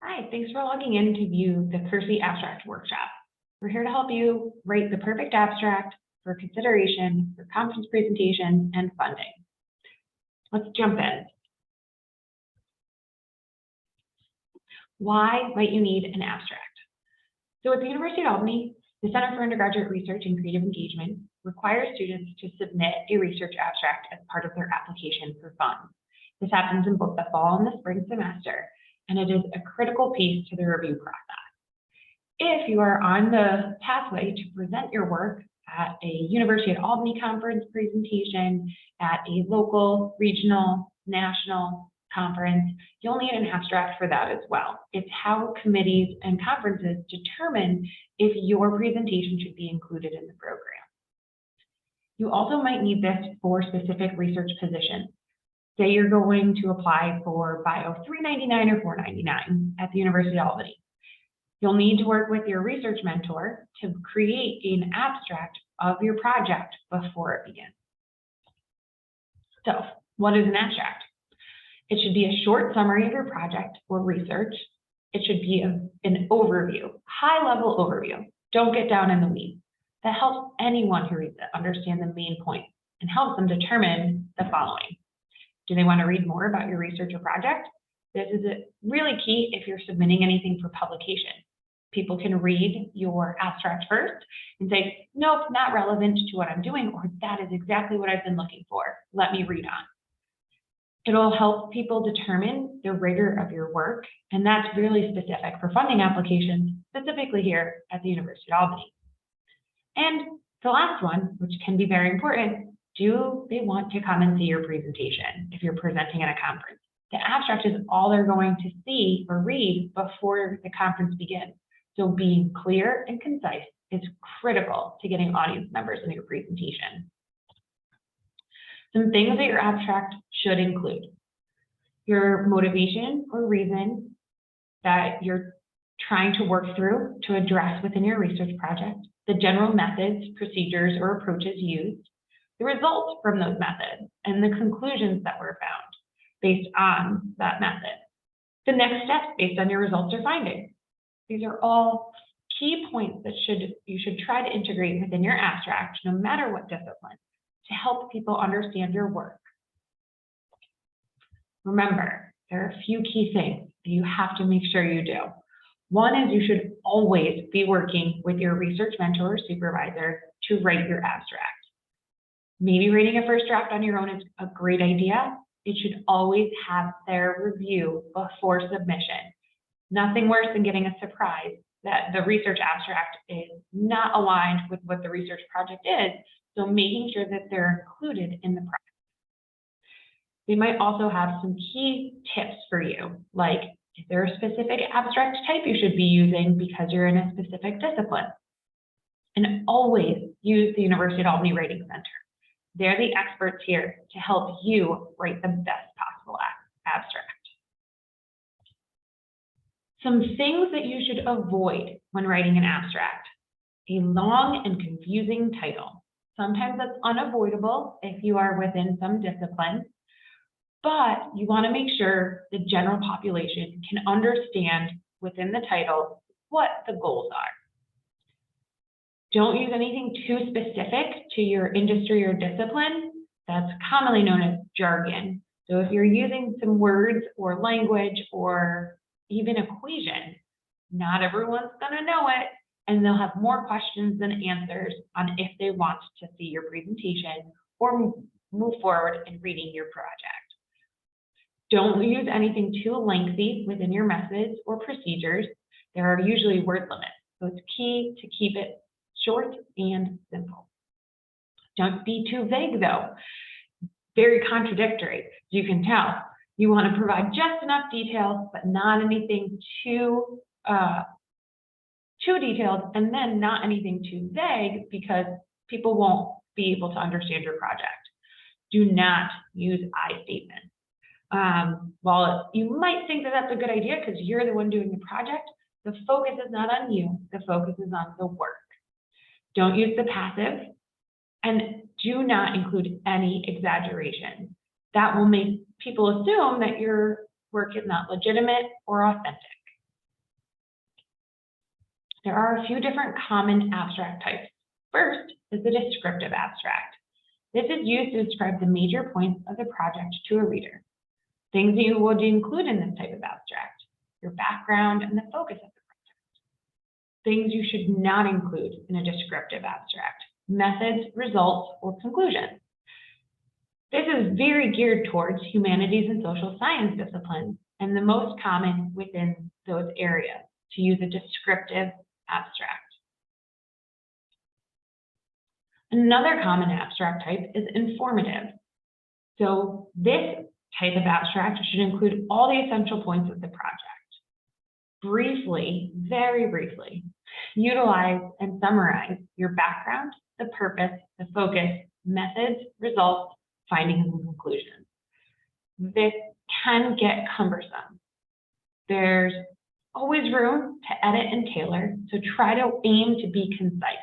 Hi, thanks for logging in to view the CURCE Abstract workshop. We're here to help you write the perfect abstract for consideration for conference presentations and funding. Let's jump in. Why might you need an abstract? So at the University of Albany, the Center for Undergraduate Research and Creative Engagement requires students to submit a research abstract as part of their application for funds. This happens in both the fall and the spring semester, and it is a critical piece to the review process. If you are on the pathway to present your work at a University of Albany conference presentation, at a local, regional, national conference, you'll need an abstract for that as well. It's how committees and conferences determine if your presentation should be included in the program. You also might need this for specific research positions. Say you're going to apply for Bio 399 or 499 at the University of Albany. You'll need to work with your research mentor to create an abstract of your project before it begins. So, what is an abstract? It should be a short summary of your project or research. It should be an overview, high-level overview. Don't get down in the weeds. That helps anyone who reads it understand the main points and helps them determine the following. Do they want to read more about your research or project? This is really key if you're submitting anything for publication. People can read your abstract first and say, nope, not relevant to what I'm doing, or that is exactly what I've been looking for. Let me read on. It'll help people determine the rigor of your work, and that's really specific for funding applications, specifically here at the University of Albany. And the last one, which can be very important, do they want to come and see your presentation if you're presenting at a conference? The abstract is all they're going to see or read before the conference begins. So being clear and concise is critical to getting audience members in your presentation. Some things that your abstract should include: your motivation or reason that you're trying to work through to address within your research project, the general methods, procedures, or approaches used, the results from those methods, and the conclusions that were found based on that method, the next steps based on your results or findings. These are all key points that you should try to integrate within your abstract, no matter what discipline, to help people understand your work. Remember, there are a few key things that you have to make sure you do. One is you should always be working with your research mentor or supervisor to write your abstract. Maybe writing a first draft on your own is a great idea. It should always have their review before submission. Nothing worse than getting a surprise that the research abstract is not aligned with what the research project is, so making sure that they're included in the project. They might also have some key tips for you, like is there a specific abstract type you should be using because you're in a specific discipline? And always use the University of Albany Writing Center. They're the experts here to help you write the best possible abstract. Some things that you should avoid when writing an abstract: a long and confusing title. Sometimes that's unavoidable if you are within some discipline, but you want to make sure the general population can understand within the title what the goals are. Don't use anything too specific to your industry or discipline. That's commonly known as jargon. So if you're using some words or language or even equation, not everyone's going to know it, and they'll have more questions than answers on if they want to see your presentation or move forward in reading your project. Don't use anything too lengthy within your methods or procedures. There are usually word limits, so it's key to keep it short and simple. Don't be too vague though. Very contradictory, as you can tell. You want to provide just enough detail, but not anything too detailed, and then not anything too vague, because people won't be able to understand your project. Do not use I statements. While you might think that that's a good idea because you're the one doing the project, the focus is not on you. The focus is on the work. Don't use the passive, and do not include any exaggeration. That will make people assume that your work is not legitimate or authentic. There are a few different common abstract types. First is the descriptive abstract. This is used to describe the major points of the project to a reader. Things that you would include in this type of abstract: your background and the focus of the project. Things you should not include in a descriptive abstract: methods, results, or conclusions. This is very geared towards humanities and social science disciplines, and the most common within those areas to use a descriptive abstract. Another common abstract type is informative. So this type of abstract should include all the essential points of the project. Briefly, very briefly, utilize and summarize your background, the purpose, the focus, methods, results, findings, and conclusions. This can get cumbersome. There's always room to edit and tailor, so try to aim to be concise.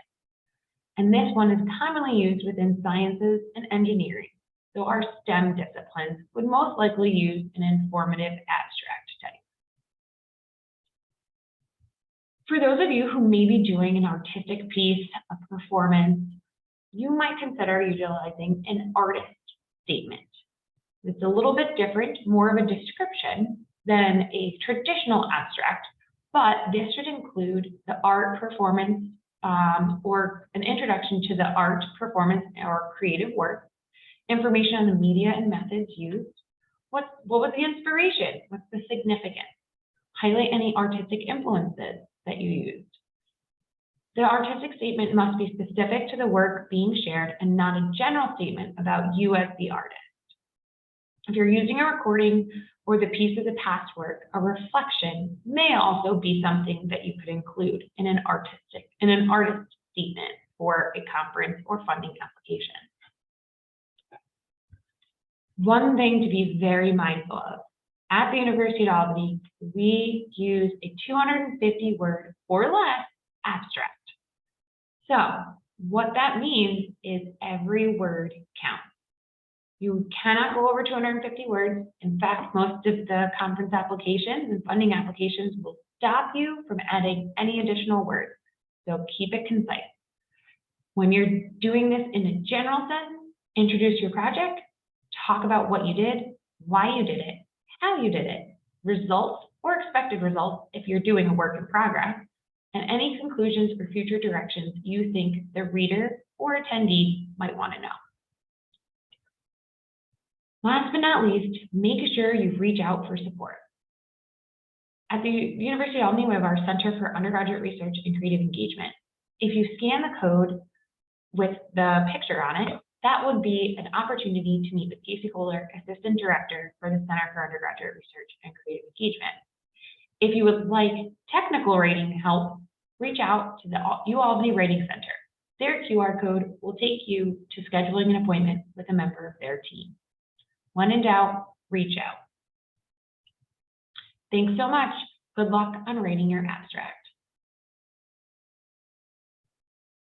And this one is commonly used within sciences and engineering, so our STEM disciplines would most likely use an informative abstract type. For those of you who may be doing an artistic piece, a performance, you might consider utilizing an artist statement. It's a little bit different, more of a description than a traditional abstract, but this should include the art, performance, or an introduction to the art, performance, or creative work, information on the media and methods used, what was the inspiration, what's the significance, highlight any artistic influences that you used. The artistic statement must be specific to the work being shared and not a general statement about you as the artist. If you're using a recording or the piece is a past work, a reflection may also be something that you could include in an artist statement for a conference or funding application. One thing to be very mindful of: at the University of Albany, we use a 250 word or less abstract. So what that means is every word counts. You cannot go over 250 words. In fact, most of the conference applications and funding applications will stop you from adding any additional words. So keep it concise. When you're doing this in a general sense, introduce your project, talk about what you did, why you did it, how you did it, results or expected results if you're doing a work in progress, and any conclusions or future directions you think the reader or attendee might want to know. Last but not least, make sure you reach out for support. At the University of Albany, we have our Center for Undergraduate Research and Creative Engagement. If you scan the code with the picture on it, that would be an opportunity to meet with Casey Kohler, Assistant Director for the Center for Undergraduate Research and Creative Engagement. If you would like technical writing help, reach out to the UAlbany Writing Center. Their QR code will take you to scheduling an appointment with a member of their team. When in doubt, reach out. Thanks so much. Good luck on writing your abstract.